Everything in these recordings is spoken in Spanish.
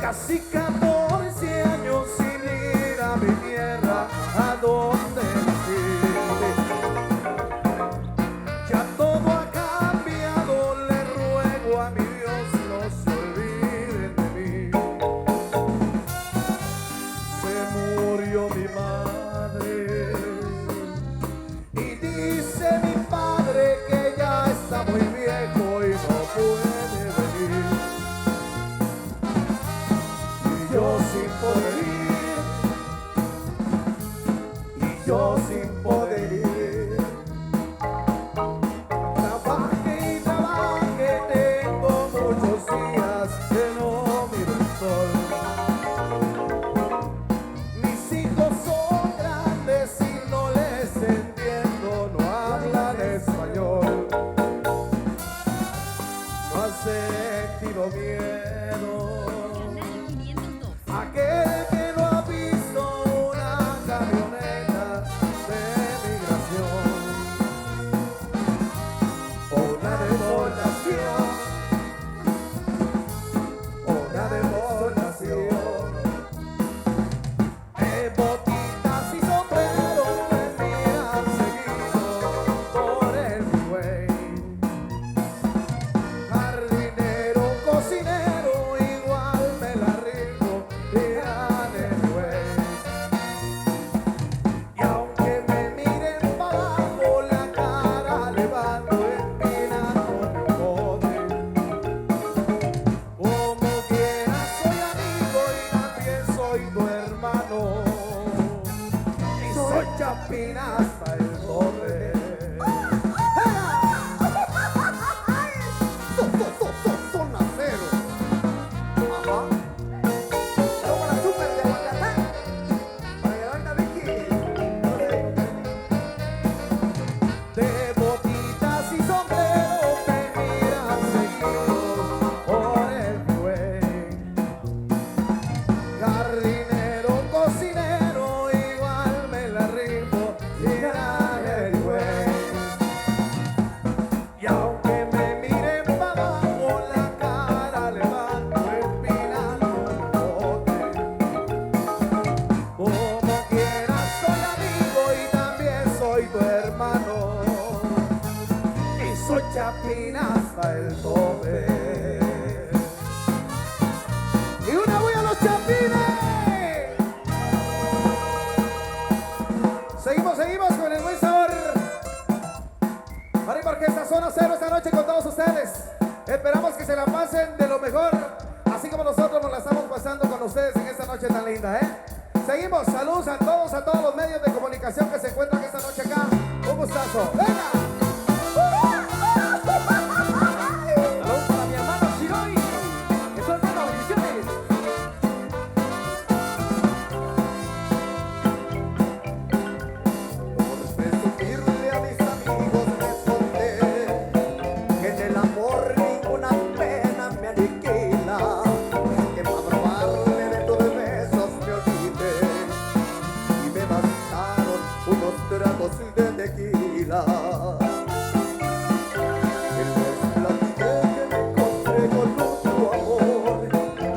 Casi 14 años sin ir a mi tierra, a donde nací. Ya todo ha cambiado, le ruego a mi Dios no se olviden de mí. Se murió mi madre y dice mi padre que ya está muy viejo y no puede venir. Yo sin poder ir, y yo sin poder ir. Trabaje y trabaje, tengo muchos días que no miro el sol. Mis hijos son grandes y no les entiendo, no hablan español. No han sentido miedo. Aquel que no ha visto una camioneta de migración o una deportación, botitas y sombreros me miran seguido por el freeway. Jardinero, cocinero, igual me la rifo y anyway. Y aunque me miren para abajo, la cara levanto empinando mi bote. Como quiera soy amigo y también soy tu hermano. Y soy chapín hasta el tope. Zona cero. Ajá. Luego la super de Guayatán. Para que venga Vicky. De botitas y sombreros me miran seguido por el freeway. Jardinero, cocinero, igual me la rifo y anyway. Y aunque me miren para abajo, la cara levanto empinando mi bote. Como quiera soy amigo y también soy tu hermano. Y soy chapín hasta el tope. Y una voy a los chapines. Seguimos con el buen sabor. Marimba Orquesta Zona Cero esta noche con todos ustedes. Esperamos que se la pasen de lo mejor, así como nosotros nos la estamos pasando con ustedes en esta noche tan linda, ¿eh? Seguimos, saludos a todos los medios de comunicación que se encuentran esta noche acá. Un gustazo. ¡Venga! Saludos para mi hermano Chiroy, que son buenas bendiciones. Por presumirle a mis amigos les conté que en el amor ninguna pena me aniquila, que para probarle de tus besos me olvidé y me bastaron unos tragos de tequila. Que les platiqué que me encontré con mucho amor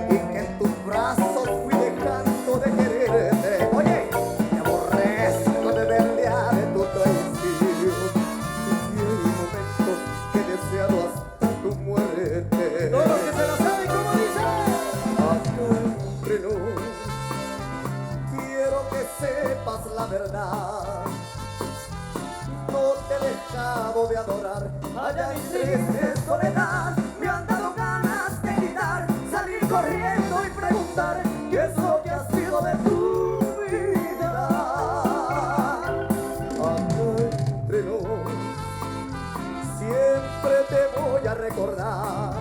y que en tus brazos fui dejando de quererte. Oye, me aborrezco de verle de tu traición y hay momentos que he deseado hasta tu muerte. Todos los que se lo saben, ¿cómo dice? Acá entre nos, quiero que sepas la verdad. No te he dejado de adorar. Allá en triste soledad me han dado ganas de gritar, salir corriendo y preguntar qué es lo que ha sido de tu vida. Acá entre nos, siempre te voy a recordar.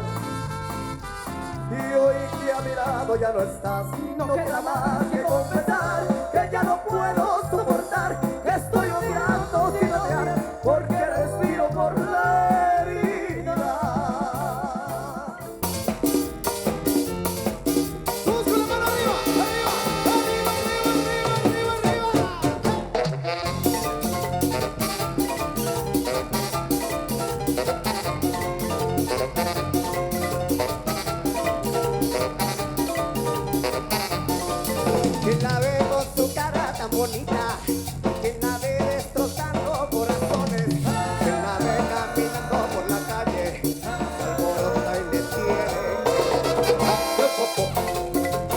Y hoy que a mi lado ya no estás, no queda más que confesar que ya no puedo soportar, que estoy odiando sin batear, porque respiro por la herida. Todos con la mano arriba, arriba, arriba, arriba, arriba, arriba, arriba. bonita que la ve destrozando corazones, que la ve caminando por la calle, se alborota y le tiene.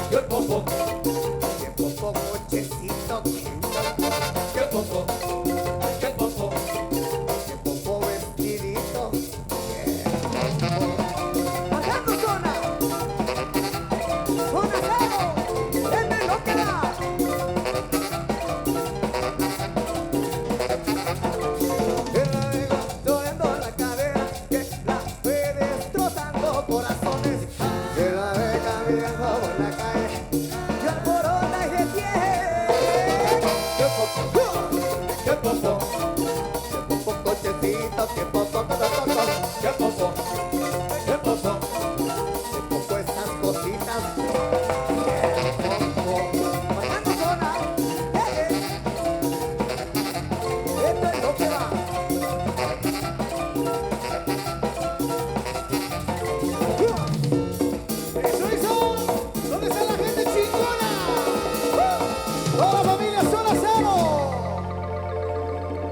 Yo el popo, que popo cochecito, que popo, que popo, que popo vestidito, que popo. Bajando zona cero, este no queda. Que la vengo doblando la cadera, que la ve destrozando corazones, que la ve caminando por la calle, y alborota y detiene. Que popo, que popo, que popo cochecito, que popo, que popo, que popo, que popo esas cositas. Que popo, bajando zona, esto es lo que va. ¡Eso! ¿Dónde está la gente chingona? ¡Toda la familia Zona Cero!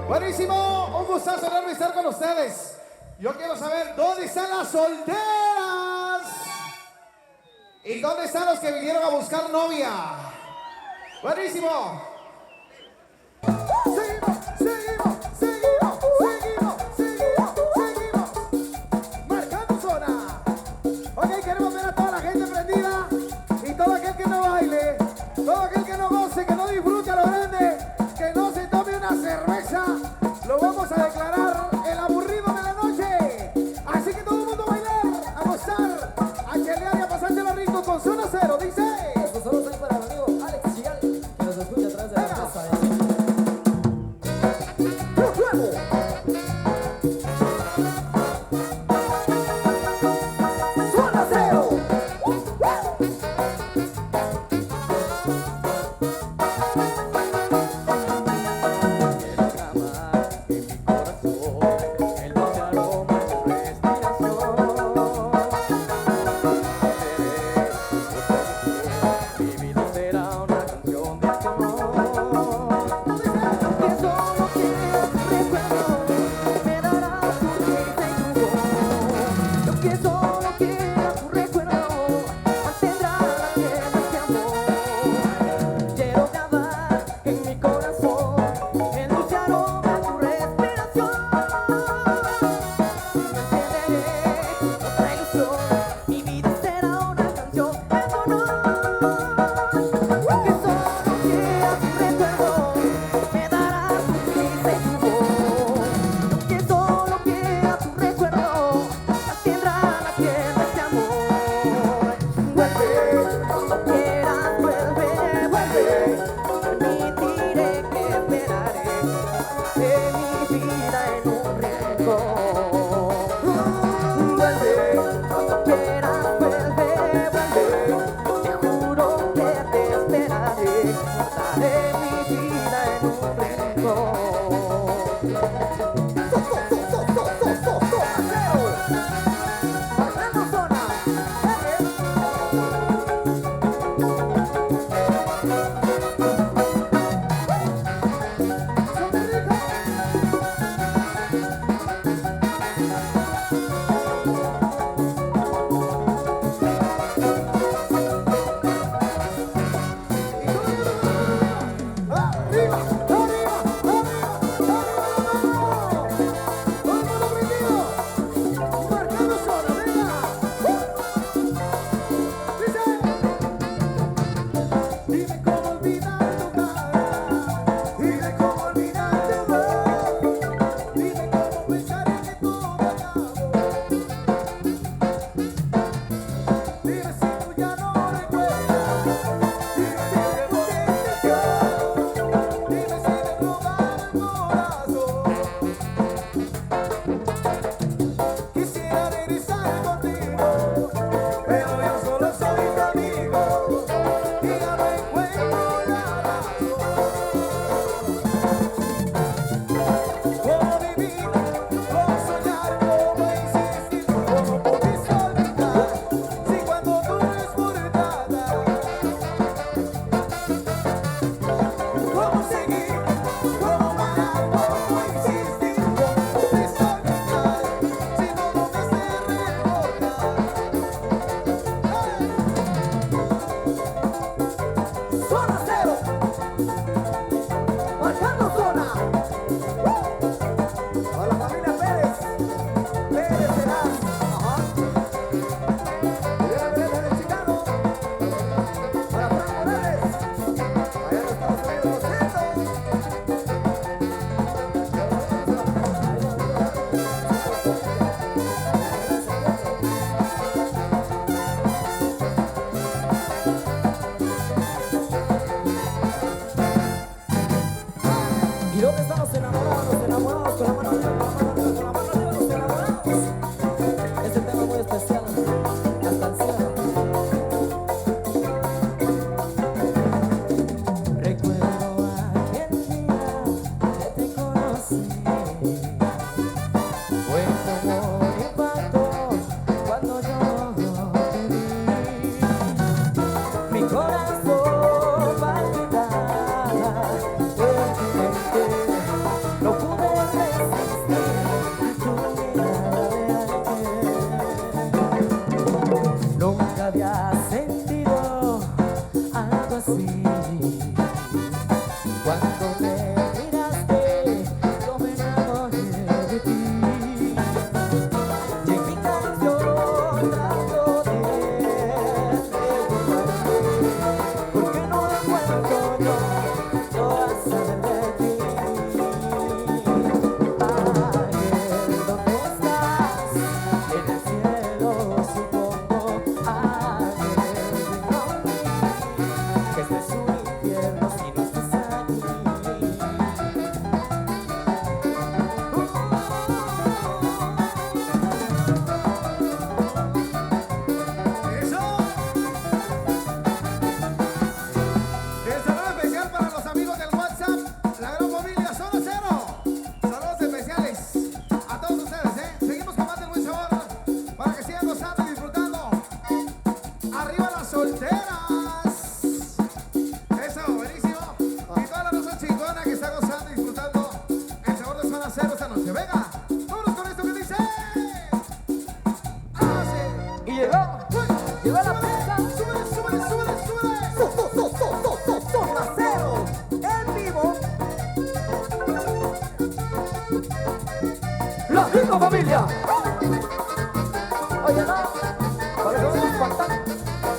Buenísimo, un gustazo enorme estar con ustedes. Yo quiero saber dónde están las solteras y dónde están los que vinieron a buscar novia. Buenísimo. Seguimos, seguimos, seguimos, seguimos, seguimos, seguimos. Marcando zona. Ok, queremos ver a toda la gente prendida y todo aquel que no baile, todo aquel que no goce, que no disfrute a lo grande, que no se tome una cerveza, lo vamos a declarar el aburrido de la noche. Así que todo el mundo a bailar, a gozar, a chelear y a pasárselo rico con Zona Cero, dice. Estos saludos ahí para el amigo Alex Chigal, que nos escucha a través de la Venga. casa. Zona Cero. En la cama, en mi corazón, el dulce aroma de tu respiración. corazón palpitaba fuertemente. No pude resistir tu mirada de ayer. Nunca había sentido algo así. Cuando me miraste, yo me enamoré de ti. Y en mi canción trato de preguntarte, ¿por qué no he vuelto yo a saber de ti? Ángel, ¿dónde estás? En el cielo supongo. Ángel, ven a mí, que este es un infierno si no estás aquí. ¡Eso! El saludo especial para los amigos del WhatsApp, la gran familia Zona Cero. Saludos especiales a todos ustedes, ¿eh? Seguimos con más del buen sabor para que sigan gozando y disfrutando. ¡Arriba las solteras! Eso, buenísimo. Y toda la raza chingona que está gozando y disfrutando el sabor de Zona Cero esta noche. Venga, vámonos con esto que dice. ¡Así! Y llegó la pista. ¡Súbele, súbele, súbele, súbele! Zona Cero en vivo. ¡La rica familia! Oye, no, para que vean faltan.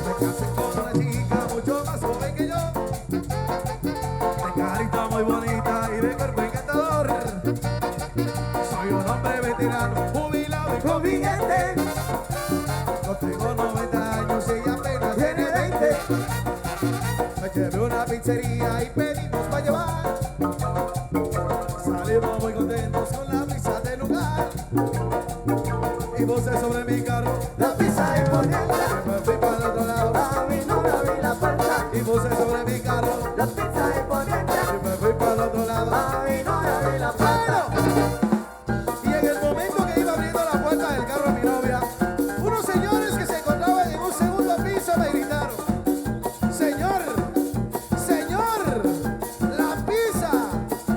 Me casé con una chica mucho más joven que yo, de carita muy bonita y de cuerpo encantador. Soy un hombre veterano, jubilado y con billete. No tengo 90 años y apenas tiene 20. Me llevé a una pizzería y pedimos para llevar. Salimos muy contentos con la brisa del lugar. Y voces sobre mi carro, La pizza es bonita, me fui para el otro lado. a mí no me abrí la puerta. Y voces sobre mi carro, La pizza es bonita, y me fui para el otro lado. a mí no me abrí la puerta. Y en el momento que iba abriendo la puerta del carro a mi novia, unos señores que se encontraban en un segundo piso me gritaron: Señor, señor, la pizza,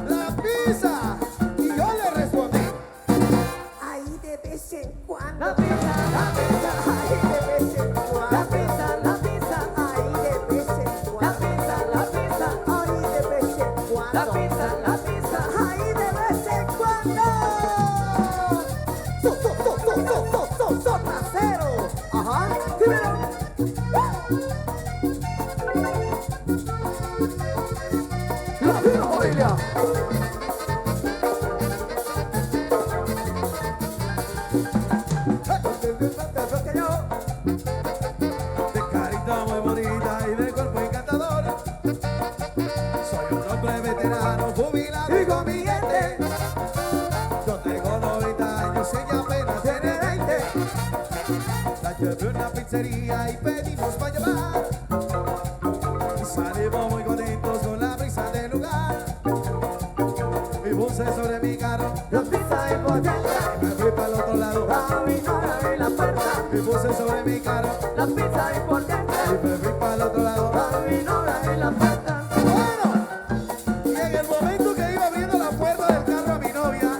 la pizza. Y yo le respondí: Ahí de vez en cuando. La pizza, Ahí de vez en cuando. la pizza, la pizza, Ahí de vez en la cuando. pizza, la pizza, Ahí de vez en la cuando. pizza, la pizza. Ahí de vez en cuando. Zona Cero. Ajá. Dímelo. ¡La rica familia! de carita muy bonita y de cuerpo encantador. Soy un hombre veterano, jubilado y con billete. Yo tengo 90 años y ella apenas tiene 20. La llevé a una pizzería y pedimos para llevar. Y salimos muy contentos con la brisa del lugar. Y puse sobre mi carro La pizza es bonita, y me fui para el otro lado. a mí no me abrí la puerta. Y puse sobre mi carro La pizza es bonita, y me fui para el otro lado. a mí no me abrí la puerta. Bueno, y en el momento que iba abriendo la puerta del carro a mi novia,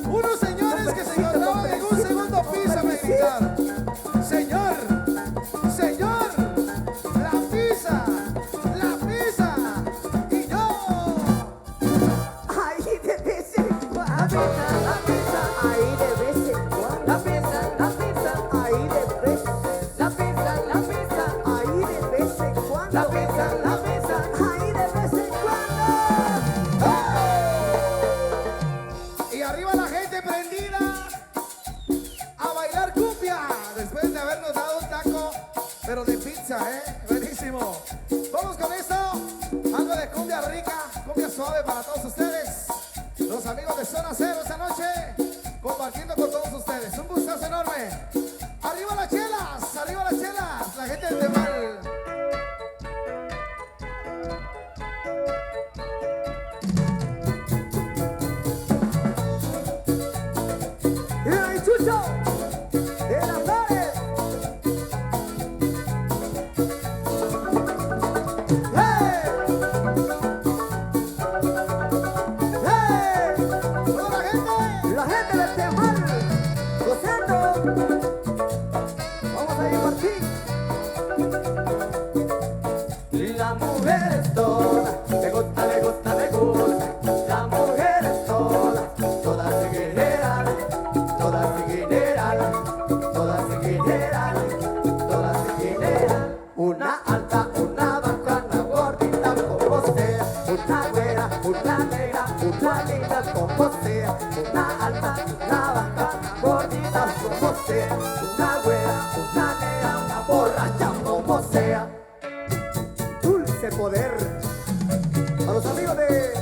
unos señores que se encontraban en un segundo piso me gritaron: Señor, señor, la pizza, la pizza. Y yo, Ahí de vez en cuando. La pizza, Ahí de vez en cuando. la pizza, la pizza, Ahí de vez. la pizza, la pizza, Ahí de vez en cuando. la pizza, la pizza. Ahí de vez en cuando. y arriba la gente prendida a bailar cumbia después de habernos dado un taco, pero de pizza, buenísimo. Vamos con esto, algo de cumbia rica, cumbia suave para todos ustedes, los amigos de Zona Cero esta noche, compartiendo con todos ustedes. Un gustazo enorme. Arriba las chelas, la gente del Temal. Y ahí, Chucho, de las flores. mujer es toda, me gusta, me gusta, me gusta. La mujer es toda, todas en general, todas en general, todas en general, todas en general. Una alta, una baja, una gordita como sea, una güera, una negra, una linda como sea, una alta, una baja, una gordita como sea, una güera, una negra, una borracha como sea. Dulce poder. A los amigos de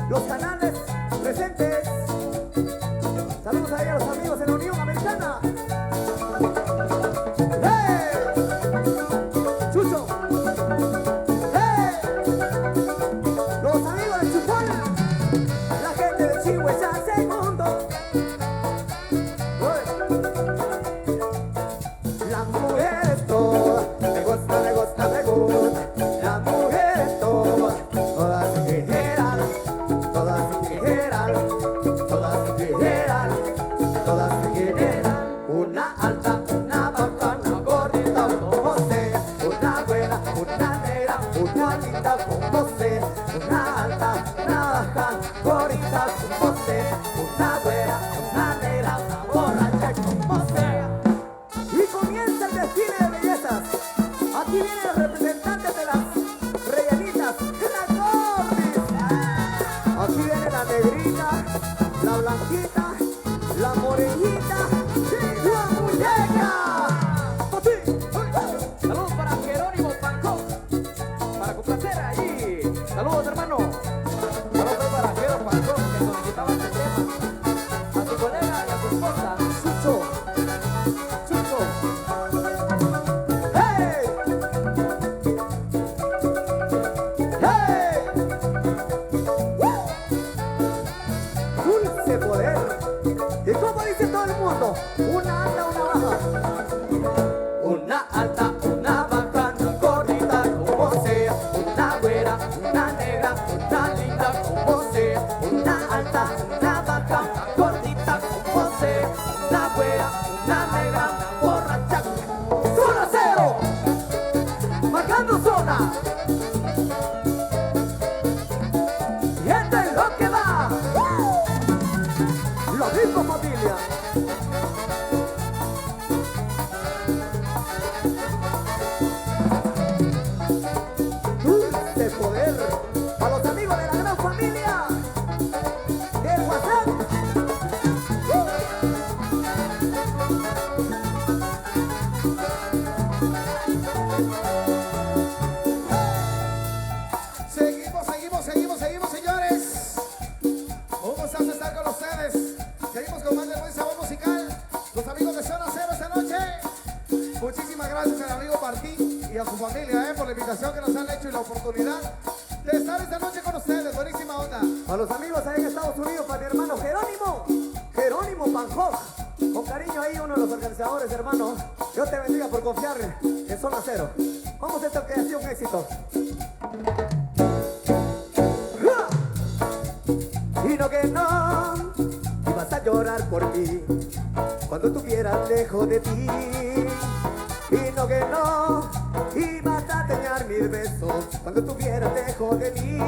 los canales presentes, saludos ahí a los amigos de la Unión Americana. ¡Hey! ¡Chucho! ¡Hey! Los amigos de Chupón, la gente de Chihuahua Segundo. La mujer es toda, me gusta, me gusta, me gusta. La mujer es toda, todas en general, todas en general, todas en general, todas en general. Una alta, una baja, una gordita como sea, una buena, una negra, una linda como sea, una alta, una baja, gordita como sea, una buena, una negra, una borracha como sea. Y comienza el desfile de bellezas. Aquí vienen los representantes de las rellenitas, las gordis. Aquí viene la negrita, la blanquita, la morenita y la muñeca. Saludos para Jerónimo Pancó, para complacer ahí. Saludos, hermano. Saludos para Jerónimo Pancó, que solicitaba este tema. A su colega y a su esposa. Chucho, Chucho. ¡Hey! ¡Hey! Dulce poder. ¿Y cómo dice todo el mundo? Una alta, una baja. Una alta, una baja, una gordita como sea, una güera, una negra, una linda como sea, una alta, una baja, una gordita como sea, una güera, una negra, una borracha. ¡Zona cero! Marcando zona. Y esto es lo que va. Lo mismo, familia. Dulce poder. A los amigos de la gran familia del WhatsApp. Seguimos, señores. Un gustazo estar con ustedes. Seguimos con más de buen sabor musical. Los amigos de Zona Cero esta noche. Muchísimas gracias al amigo Martín y a su familia por la invitación que nos han hecho y la oportunidad de estar esta noche con ustedes. Buenísima onda. A los amigos ahí en Estados Unidos, para mi hermano Jerónimo Panjoj. Con cariño ahí, uno de los organizadores, hermano. Dios te bendiga por confiar en Zona Cero. Vamos a esto que ha sido un éxito. Y no que no, y vas a llorar por mí cuando estuvieras lejos de ti. Y no que no, y vas a tener mis besos cuando estuvieras lejos de mí.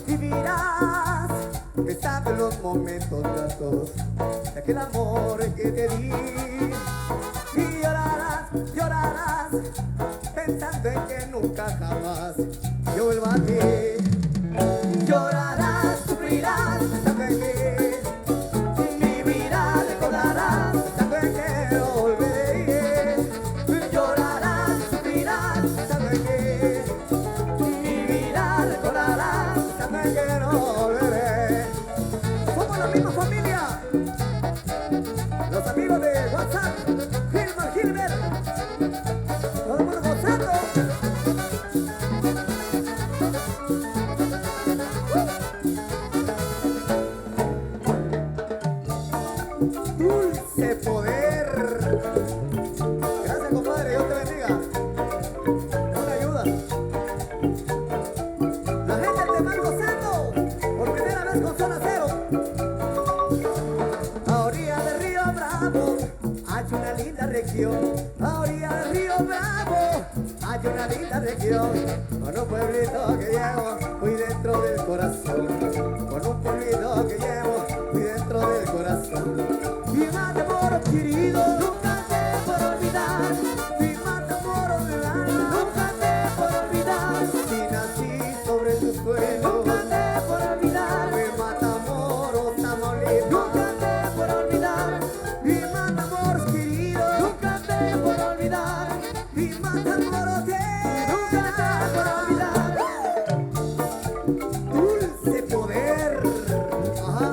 Vivirás pensando en los momentos gratos de aquel amor que te di. Y llorarás pensando en que nunca jamás yo vuelva a ti. Llorarás, sufrirás, pensando en que vivirás, recordarás, pensando en que no volveré. Llorarás, sufrirás, pensando en que vivirás, recordarás, pensando en que no volveré. Somos la misma familia. Los amigos de WhatsApp, Gilbert, todo el mundo gozando. Dulce poder. Gracias, compadre, Dios te bendiga. Una ayuda. La gente te va gozando por primera vez con Zona Cero. A orilla del río Bravo hay una linda región. A orilla del río Bravo hay hay una linda región, con un pueblito que llevo muy dentro del corazón, con un pueblito que llevo muy dentro del corazón. Mi Matamoros querido, nunca te por olvidar. Mi Matamoros del alma, nunca te por olvidar. Si nací sobre tu suelo, Nunca te por olvidar. mi Matamoros, Tamaulipas. Nunca te por olvidar. Mi Matamoros querido, nunca te por olvidar. Mi Matamoros Nunca te por olvidar. dulce poder. Ajá.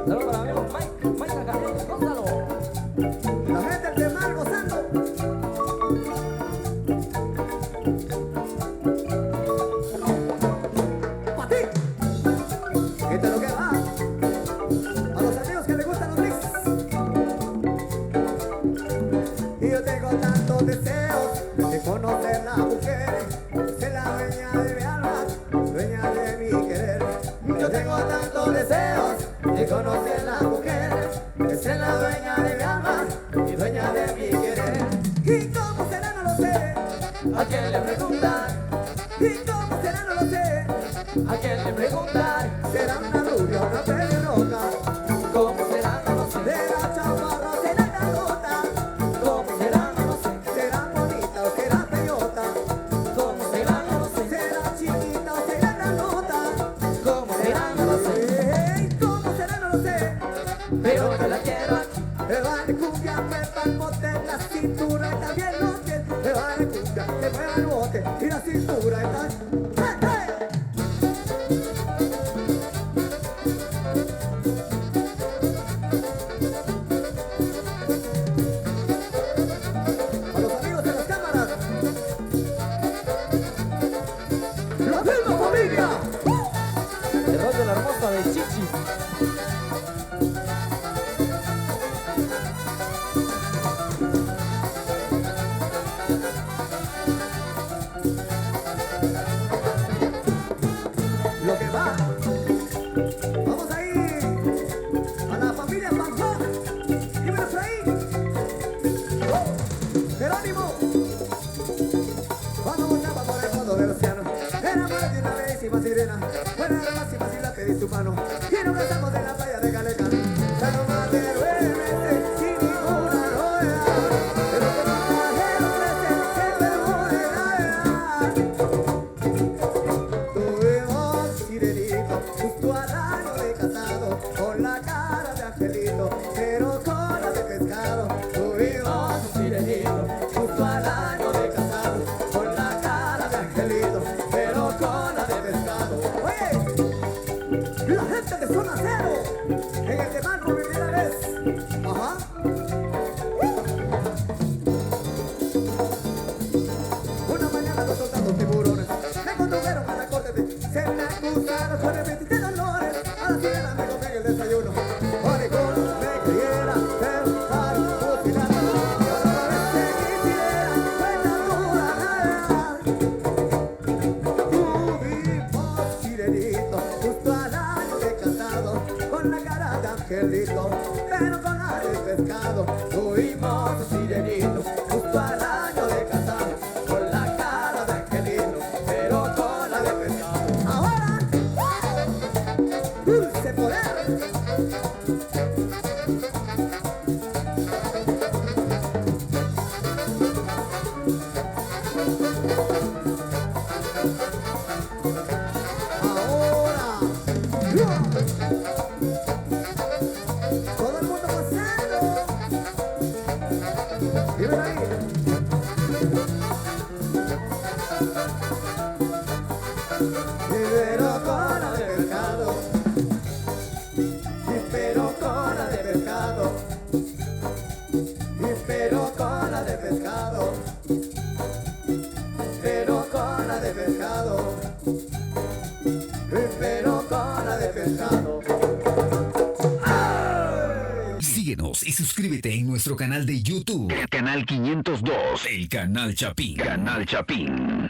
Saludos para mi amigo Mike Carcajal, Gonzalo. La gente del mar gozando. Pa' ti. Esto es lo que va. A los amigos que les gustan los mix. Y yo tengo tantos deseos de conocer la mujer, ser la dueña de mi alma, dueña de mi querer. Yo tengo tantos deseos de conocer la mujer, de ser la dueña de mi alma y dueña de mi querer. ¿Y cómo será? No lo sé. ¿A quién le preguntar? ¿Y cómo será? No lo sé. ¿A quién le preguntar? Será una rubia, una pelirroja, ¿Cómo será? No lo sé. de la chaparra, será grandota, ¿Cómo será? No lo sé. será bonita o será bellota, ¿Cómo será? No lo sé. será chiquita o será grandota. ¿Cómo será? No lo sé. ¿Cómo será? No lo sé. Pero yo la quiero aquí. Me va de cumbia, me va el bote, la cintura y también los pies. Me va de cumbia, me mueve el bote y la cintura y también. ¡Hey, hey! A los amigos de las cámaras. ¡La misma familia! El rol de la hermosa de Chichi. Lo que va. Vamos a ir a la familia Bangkok. Dímenos ahí. Jerónimo. Cuando volaba por el fondo del océano, era más de una bellísima sirena. Fuera la máxima si la pedí su mano. Y nos casamos en la playa de Caleca. Ya no más de 9 meses sin ninguna novedad. Pero que pasajeros meses siempre moderada. Tuvimos sirenito justo al año de casado, con la cara de angelito, pero cola de pescado. Tuvimos un sirenito justo al año de casado, con la cara de angelito, pero cola de pescado. Oye, la gente de Zona Cero, en el tema por primera vez. Ajá. Una mañana los soldados tiburones me condujeron a la corte se me acusaron con el 20 de dolores. A la sirena me comí el desayuno. Oricón me creyera pensar fusilada. Y ahora parece que quisiera fue la tuvimos sirenito justo al año de casado, con la cara de angelito, pero con la de pescado. Tuvimos sirenito justo al año de casado, con la cara de angelito, pero con la de pescado. Ahora, dulce poder. Ahora, todo el mundo pasando. Y ven ahí. Pero cola de pescado. Pero cola de pescado. Pero cola de pescado. Pero cola de pescado. Pero cola de pescado. Síguenos y suscríbete en nuestro canal de YouTube. Canal 502. El Canal Chapín. Canal Chapín.